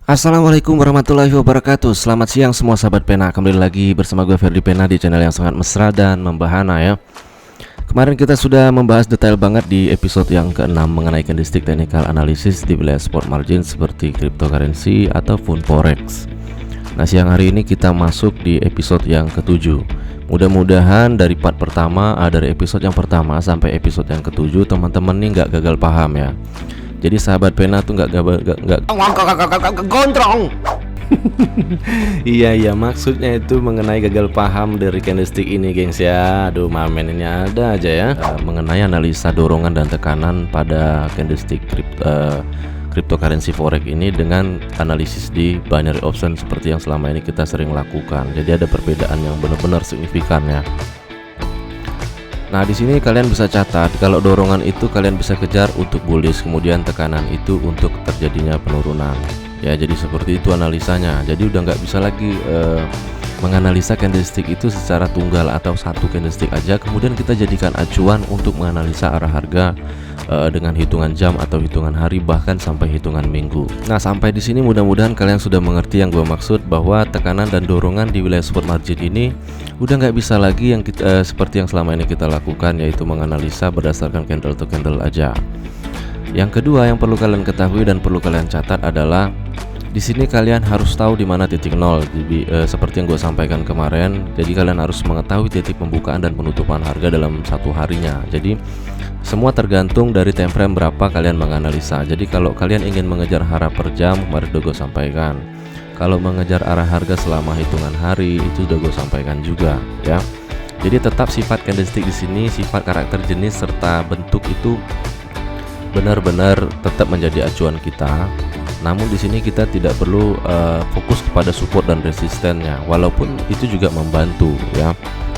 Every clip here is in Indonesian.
Assalamualaikum warahmatullahi wabarakatuh. Selamat siang semua sahabat pena. Kembali lagi bersama gue Ferdi Pena di channel yang sangat mesra dan membahana ya. Kemarin kita sudah membahas detail banget di episode yang ke-6 mengenai candlestick technical analysis di wilayah spot margin seperti cryptocurrency ataupun forex. Nah, siang hari ini kita masuk di episode yang ke-7. Mudah-mudahan dari part pertama, dari episode yang pertama sampai episode yang ke-7 teman-teman nih nggak gagal paham ya. Jadi sahabat pena tuh nggak gondrong. Iya maksudnya itu mengenai gagal paham dari candlestick ini gengs ya. Aduh mamen ini ada aja ya. Mengenai analisa dorongan dan tekanan pada candlestick cryptocurrency forex ini dengan analisis di binary option seperti yang selama ini kita sering lakukan. Jadi ada perbedaan yang benar-benar signifikan ya. Nah, di sini kalian bisa catat kalau dorongan itu kalian bisa kejar untuk bullish, kemudian tekanan itu untuk terjadinya penurunan. Ya, jadi seperti itu analisanya. Jadi udah nggak bisa lagi menganalisa candlestick itu secara tunggal atau satu candlestick aja, kemudian kita jadikan acuan untuk menganalisa arah harga dengan hitungan jam atau hitungan hari bahkan sampai hitungan minggu. Nah, sampai di sini mudah-mudahan kalian sudah mengerti yang gue maksud, bahwa tekanan dan dorongan di wilayah spot margin ini udah nggak bisa lagi yang seperti yang selama ini kita lakukan, yaitu menganalisa berdasarkan candle to candle aja. Yang kedua yang perlu kalian ketahui dan perlu kalian catat adalah di sini kalian harus tahu di mana titik nol. Seperti yang gue sampaikan kemarin, jadi kalian harus mengetahui titik pembukaan dan penutupan harga dalam satu harinya. Jadi semua tergantung dari time frame berapa kalian menganalisa. Jadi kalau kalian ingin mengejar harap per jam, kemarin udah gue sampaikan. Kalau mengejar arah harga selama hitungan hari, itu udah gue sampaikan juga ya. Jadi tetap sifat candlestick di sini, sifat karakter jenis serta bentuk itu benar-benar tetap menjadi acuan kita. Namun di sini kita tidak perlu fokus kepada support dan resistennya, walaupun itu juga membantu ya.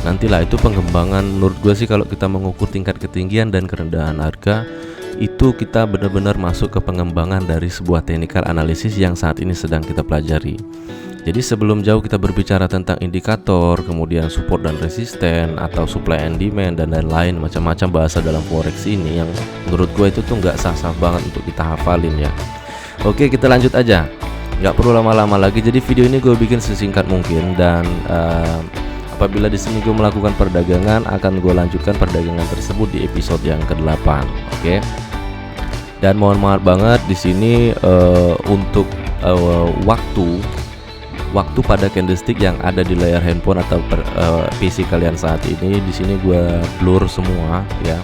Nantilah itu pengembangan. Menurut gue sih kalau kita mengukur tingkat ketinggian dan kerendahan harga, itu kita benar-benar masuk ke pengembangan dari sebuah technical analisis yang saat ini sedang kita pelajari. Jadi sebelum jauh kita berbicara tentang indikator, kemudian support dan resisten, atau supply and demand dan lain-lain macam-macam bahasa dalam forex ini yang menurut gue itu tuh nggak sah-sah banget untuk kita hafalin ya. Oke, kita lanjut aja, nggak perlu lama-lama lagi. Jadi video ini gue bikin sesingkat mungkin, dan apabila di sini gue melakukan perdagangan, akan gue lanjutkan perdagangan tersebut di episode yang ke-8. Oke. Dan mohon maaf banget di sini untuk waktu pada candlestick yang ada di layar handphone atau PC kalian saat ini. Di sini gue blur semua ya.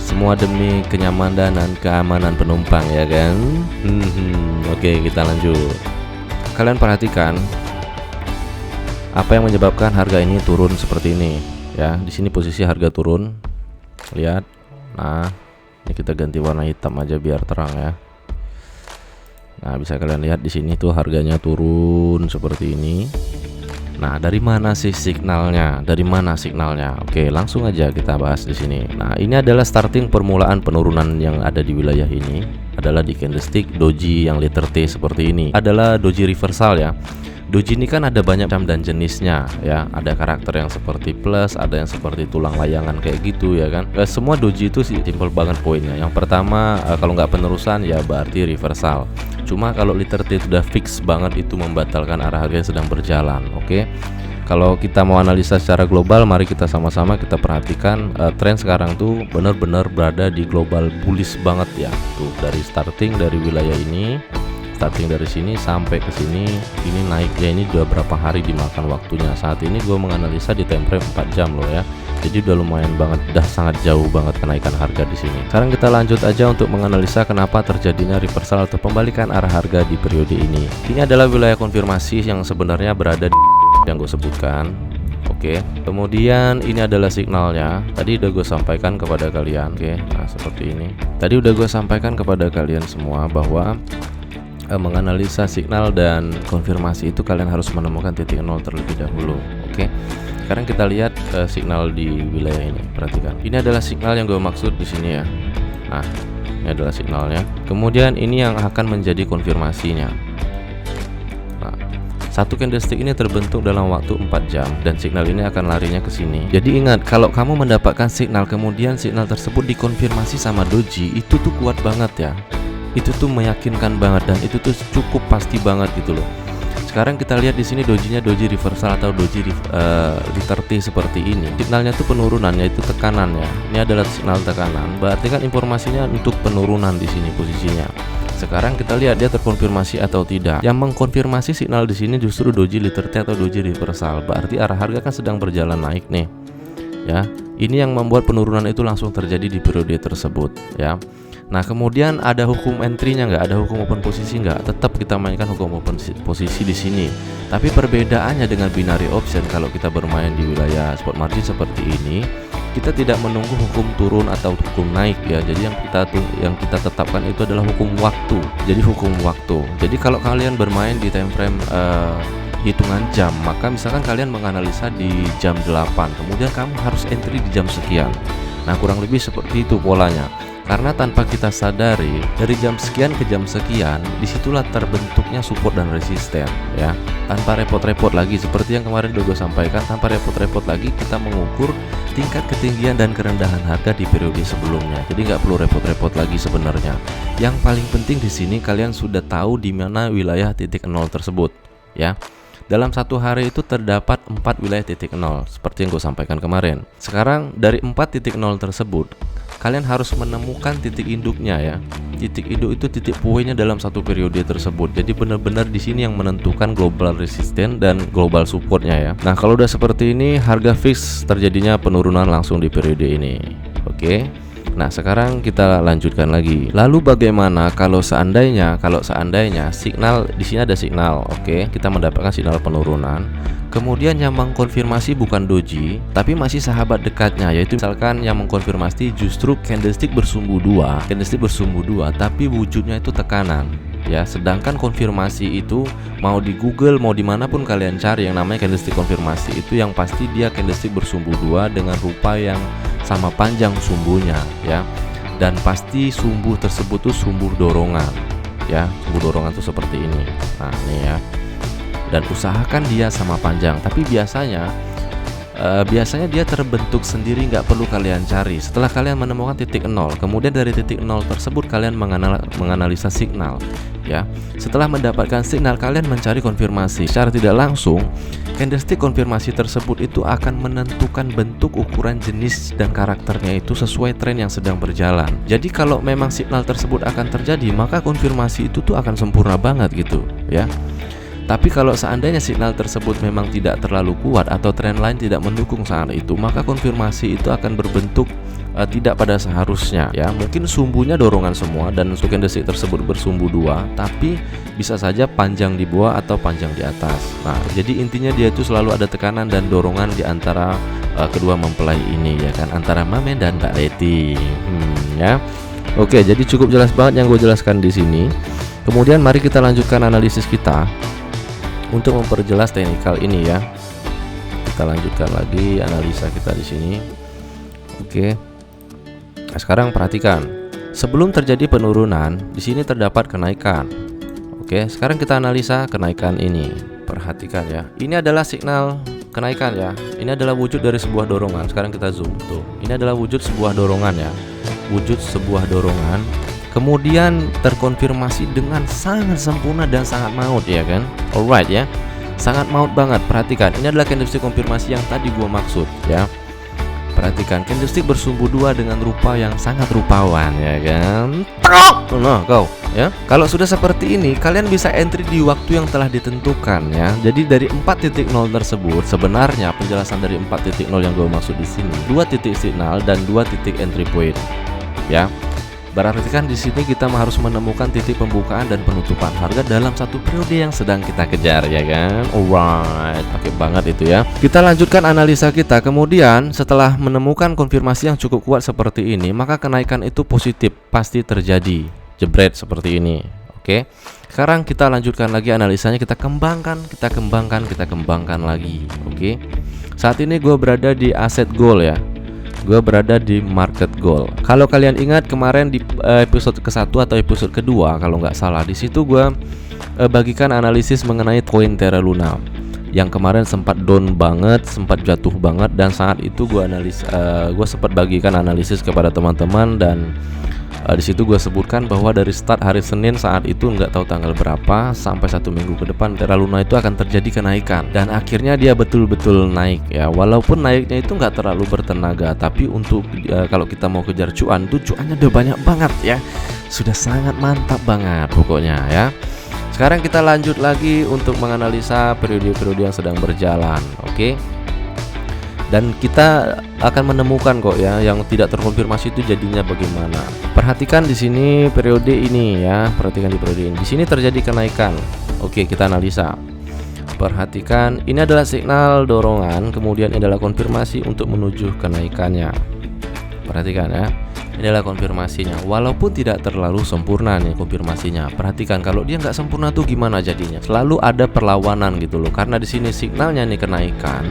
Semua demi kenyamanan dan keamanan penumpang ya kan. Oke, kita lanjut. Kalian perhatikan apa yang menyebabkan harga ini turun seperti ini ya. Di sini posisi harga turun. Lihat. Nah, ini kita ganti warna hitam aja biar terang ya. Nah, bisa kalian lihat di sini tuh harganya turun seperti ini. Nah, dari mana sih signalnya? Dari mana signalnya? Oke, langsung aja kita bahas di sini. Nah, ini adalah starting permulaan penurunan yang ada di wilayah ini adalah di candlestick doji yang letter T seperti ini. Adalah doji reversal ya. Doji ini kan ada banyak macam dan jenisnya ya. Ada karakter yang seperti plus, ada yang seperti tulang layangan kayak gitu ya kan. Semua doji itu sih simple banget poinnya. Yang pertama, kalau nggak penerusan ya berarti reversal. Cuma kalau letter T sudah fix banget, itu membatalkan arah harga yang sedang berjalan. Oke. Kalau kita mau analisa secara global, mari kita sama-sama kita perhatikan tren sekarang tuh benar-benar berada di global bullish banget ya. Tuh dari starting dari wilayah ini, starting dari sini sampai ke sini, ini naik ya. Ini udah berapa hari dimakan waktunya. Saat ini gue menganalisa di time frame 4 jam loh ya. Jadi udah lumayan banget, udah sangat jauh banget kenaikan harga di sini. Sekarang kita lanjut aja untuk menganalisa kenapa terjadinya reversal atau pembalikan arah harga di periode ini. Ini adalah wilayah konfirmasi yang sebenarnya berada di yang gue sebutkan. Oke. Kemudian ini adalah signalnya. Tadi udah gue sampaikan kepada kalian. Oke. Nah, seperti ini. Tadi udah gue sampaikan kepada kalian semua bahwa menganalisa signal dan konfirmasi itu kalian harus menemukan titik nol terlebih dahulu. Oke. Sekarang kita lihat signal di wilayah ini. Perhatikan. Ini adalah signal yang gue maksud di sini ya. Nah, ini adalah signalnya. Kemudian ini yang akan menjadi konfirmasinya. Nah, satu candlestick ini terbentuk dalam waktu 4 jam dan signal ini akan larinya ke sini. Jadi ingat, kalau kamu mendapatkan signal kemudian signal tersebut dikonfirmasi sama doji, itu tuh kuat banget ya. itu tuh meyakinkan banget dan itu tuh cukup pasti banget gitu loh. Sekarang kita lihat di sini dojinya doji reversal atau doji Riterty seperti ini. Signalnya tuh penurunan, yaitu tekanan ya. Ini adalah signal tekanan. Berarti kan informasinya untuk penurunan di sini posisinya. Sekarang kita lihat dia terkonfirmasi atau tidak. Yang mengkonfirmasi signal di sini justru doji Riterty atau doji reversal. Berarti arah harga kan sedang berjalan naik nih. Ya, ini yang membuat penurunan itu langsung terjadi di periode tersebut ya. Nah kemudian ada hukum entry-nya nggak? Ada hukum open posisi nggak? Tetap kita mainkan hukum open posisi di sini. Tapi perbedaannya dengan binary option, kalau kita bermain di wilayah spot margin seperti ini, kita tidak menunggu hukum turun atau hukum naik ya. Jadi yang kita tetapkan itu adalah hukum waktu. Jadi hukum waktu. Jadi kalau kalian bermain di time frame hitungan jam, maka misalkan kalian menganalisa di jam 8, kemudian kamu harus entry di jam sekian. Nah kurang lebih seperti itu polanya. Karena tanpa kita sadari, dari jam sekian ke jam sekian, disitulah terbentuknya support dan resisten ya. Tanpa repot-repot lagi, seperti yang kemarin udah gue sampaikan, tanpa repot-repot lagi kita mengukur tingkat ketinggian dan kerendahan harga di periode sebelumnya. Jadi nggak perlu repot-repot lagi sebenarnya. Yang paling penting di sini kalian sudah tahu di mana wilayah titik nol tersebut ya. Dalam satu hari itu terdapat 4 wilayah titik nol seperti yang gue sampaikan kemarin. Sekarang dari 4 titik nol tersebut, kalian harus menemukan titik induknya ya. Titik induk itu titik poinnya dalam satu periode tersebut. Jadi benar-benar di sini yang menentukan global resistance dan global supportnya ya. Nah kalau udah seperti ini, harga fix terjadinya penurunan langsung di periode ini. Oke. Nah sekarang kita lanjutkan lagi. Lalu bagaimana kalau seandainya signal di sini ada signal, oke, kita mendapatkan signal penurunan. Kemudian yang mengkonfirmasi bukan doji, tapi masih sahabat dekatnya, yaitu misalkan yang mengkonfirmasi justru candlestick bersumbu dua, tapi wujudnya itu tekanan. Ya, sedangkan konfirmasi itu mau di Google mau dimanapun kalian cari yang namanya candlestick konfirmasi itu yang pasti dia candlestick bersumbu dua dengan rupa yang sama panjang sumbunya ya, dan pasti sumbu tersebut tuh sumbu dorongan ya. Sumbu dorongan tuh seperti ini. Nah ini ya, dan usahakan dia sama panjang, tapi biasanya dia terbentuk sendiri, nggak perlu kalian cari. Setelah kalian menemukan titik nol, kemudian dari titik nol tersebut kalian menganalisa signal ya. Setelah mendapatkan signal, kalian mencari konfirmasi. Secara tidak langsung, candlestick konfirmasi tersebut itu akan menentukan bentuk, ukuran, jenis, dan karakternya itu sesuai tren yang sedang berjalan. Jadi kalau memang signal tersebut akan terjadi, maka konfirmasi itu tuh akan sempurna banget gitu ya. Tapi kalau seandainya signal tersebut memang tidak terlalu kuat atau tren lain tidak mendukung saat itu, maka konfirmasi itu akan berbentuk tidak pada seharusnya ya. Mungkin sumbunya dorongan semua dan candlestick tersebut bersumbu dua, tapi bisa saja panjang di bawah atau panjang di atas. Nah, jadi intinya dia itu selalu ada tekanan dan dorongan di antara kedua mempelai ini ya kan, antara Mamen dan Mbak Leti ya. Oke, jadi cukup jelas banget yang gue jelaskan di sini. Kemudian mari kita lanjutkan analisis kita. Untuk memperjelas teknikal ini ya, kita lanjutkan lagi analisa kita di sini. Oke. Nah, sekarang perhatikan, sebelum terjadi penurunan, di sini terdapat kenaikan. Oke, sekarang kita analisa kenaikan ini. Perhatikan ya, ini adalah signal kenaikan ya. Ini adalah wujud dari sebuah dorongan. Sekarang kita zoom tuh. Ini adalah wujud sebuah dorongan ya. Wujud sebuah dorongan. Kemudian terkonfirmasi dengan sangat sempurna dan sangat maut ya kan. Alright ya, sangat maut banget. Perhatikan, ini adalah candlestick konfirmasi yang tadi gua maksud ya. Perhatikan, candlestick bersumbu dua dengan rupa yang sangat rupawan ya kan. Nah kau ya, kalau sudah seperti ini kalian bisa entry di waktu yang telah ditentukan ya. Jadi dari 4.0 tersebut, sebenarnya penjelasan dari 4.0 yang gue maksud di sini, 2 titik signal dan 2 titik entry point ya. Berarti kan di sini kita harus menemukan titik pembukaan dan penutupan harga dalam satu periode yang sedang kita kejar ya kan. Alright, pakai banget itu ya. Kita lanjutkan analisa kita. Kemudian setelah menemukan konfirmasi yang cukup kuat seperti ini, maka kenaikan itu positif, pasti terjadi. Jebret seperti ini. Oke. Sekarang kita lanjutkan lagi analisanya, kita kembangkan lagi. Oke. Saat ini gue berada di aset gold ya. Gue berada di market gold. Kalau kalian ingat kemarin di episode ke-1 atau episode kedua kalau nggak salah, di situ gue bagikan analisis mengenai koin Terra Luna yang kemarin sempat down banget, sempat jatuh banget, dan saat itu gue sempat bagikan analisis kepada teman-teman dan Di situ gue sebutkan bahwa dari start hari Senin saat itu nggak tahu tanggal berapa sampai 1 minggu ke depan Terra Luna itu akan terjadi kenaikan, dan akhirnya dia betul-betul naik ya. Walaupun naiknya itu nggak terlalu bertenaga, tapi untuk kalau kita mau kejar cuan tuh cuannya udah banyak banget ya, sudah sangat mantap banget pokoknya ya. Sekarang kita lanjut lagi untuk menganalisa periode-periode yang sedang berjalan, oke? Dan kita akan menemukan kok ya yang tidak terkonfirmasi itu jadinya bagaimana. Perhatikan di sini periode ini ya, perhatikan di periode ini. Di sini terjadi kenaikan. Oke, kita analisa. Perhatikan, ini adalah signal dorongan, kemudian ini adalah konfirmasi untuk menuju kenaikannya. Perhatikan ya. Ini adalah konfirmasinya. Walaupun tidak terlalu sempurna nih konfirmasinya. Perhatikan kalau dia nggak sempurna tuh gimana jadinya. Selalu ada perlawanan gitu loh. Karena di sini signalnya nih kenaikan,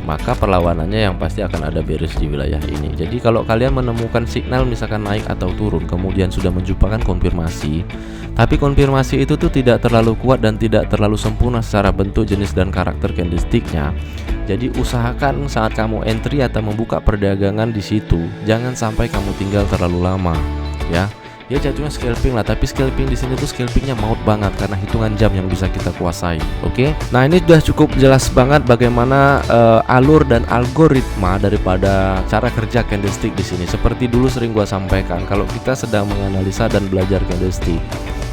maka perlawanannya yang pasti akan ada bearish di wilayah ini. Jadi kalau kalian menemukan signal misalkan naik atau turun kemudian sudah menjumpakan konfirmasi, tapi konfirmasi itu tuh tidak terlalu kuat dan tidak terlalu sempurna secara bentuk, jenis dan karakter candlesticknya. Jadi usahakan saat kamu entry atau membuka perdagangan di situ jangan sampai kamu tinggal terlalu lama ya. Ya jatuhnya scalping lah, tapi scalping di sini tuh scalpingnya maut banget karena hitungan jam yang bisa kita kuasai. Oke. Nah, ini sudah cukup jelas banget bagaimana alur dan algoritma daripada cara kerja candlestick di sini. Seperti dulu sering gua sampaikan, kalau kita sedang menganalisa dan belajar candlestick,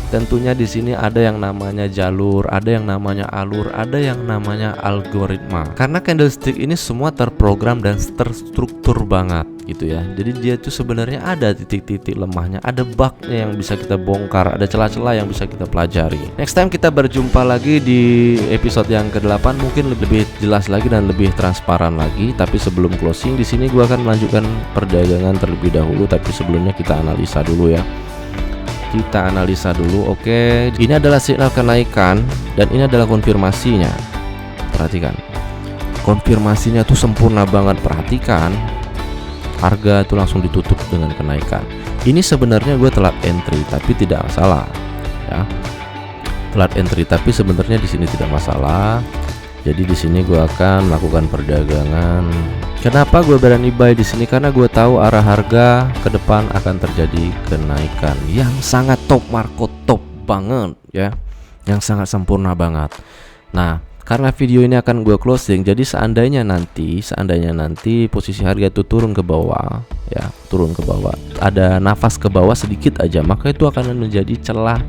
tentunya di sini ada yang namanya jalur, ada yang namanya alur, ada yang namanya algoritma. Karena candlestick ini semua terprogram dan terstruktur banget gitu ya. Jadi dia tuh sebenarnya ada titik-titik lemahnya, ada bugnya yang bisa kita bongkar, ada celah-celah yang bisa kita pelajari. Next time kita berjumpa lagi di episode yang ke-8, mungkin lebih jelas lagi dan lebih transparan lagi. Tapi sebelum closing di sini gua akan melanjutkan perdagangan terlebih dahulu, tapi sebelumnya kita analisa dulu ya. Kita analisa dulu. Oke, ini adalah signal kenaikan dan ini adalah konfirmasinya. Perhatikan, konfirmasinya tuh sempurna banget. Perhatikan, harga itu langsung ditutup dengan kenaikan. Ini sebenarnya gue telat entry tapi tidak masalah ya. Telat entry tapi sebenarnya di sini tidak masalah. Jadi di sini gue akan melakukan perdagangan. Kenapa gue berani buy di sini? Karena gue tahu arah harga ke depan akan terjadi kenaikan yang sangat top, market top banget ya, yang sangat sempurna banget. Nah, karena video ini akan gue closing, jadi seandainya nanti posisi harga itu turun ke bawah ya, turun ke bawah, ada nafas ke bawah sedikit aja, maka itu akan menjadi celah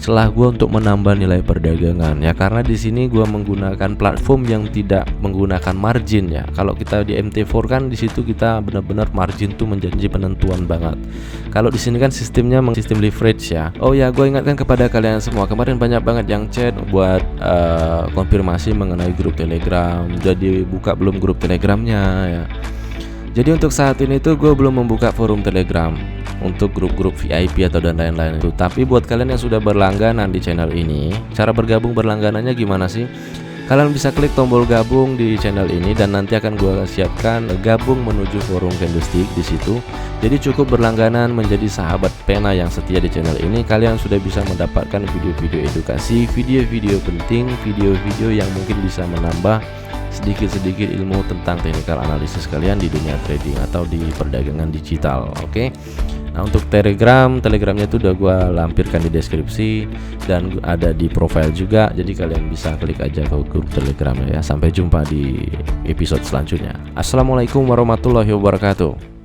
gue untuk menambah nilai perdagangan ya. Karena di sini gue menggunakan platform yang tidak menggunakan margin ya. Kalau kita di MT4 kan di situ kita benar-benar margin tuh menjadi penentuan banget. Kalau di sini kan sistemnya sistem leverage ya. Oh ya, gue ingatkan kepada kalian semua, kemarin banyak banget yang chat buat konfirmasi mengenai grup Telegram. Jadi buka belum grup Telegramnya ya. Jadi untuk saat ini tuh gue belum membuka forum Telegram untuk grup-grup VIP atau dan lain-lain itu. Tapi buat kalian yang sudah berlangganan di channel ini, cara bergabung berlangganannya gimana sih? Kalian bisa klik tombol gabung di channel ini dan nanti akan gue siapkan gabung menuju forum candlestick di situ. Jadi cukup berlangganan menjadi sahabat pena yang setia di channel ini, kalian sudah bisa mendapatkan video-video edukasi, video-video penting, video-video yang mungkin bisa menambah sedikit-sedikit ilmu tentang technical analisis kalian di dunia trading atau di perdagangan digital. Oke. Nah, untuk Telegramnya itu udah gue lampirkan di deskripsi dan ada di profile juga. Jadi kalian bisa klik aja ke grup Telegramnya ya. Sampai jumpa di episode selanjutnya. Assalamualaikum warahmatullahi wabarakatuh.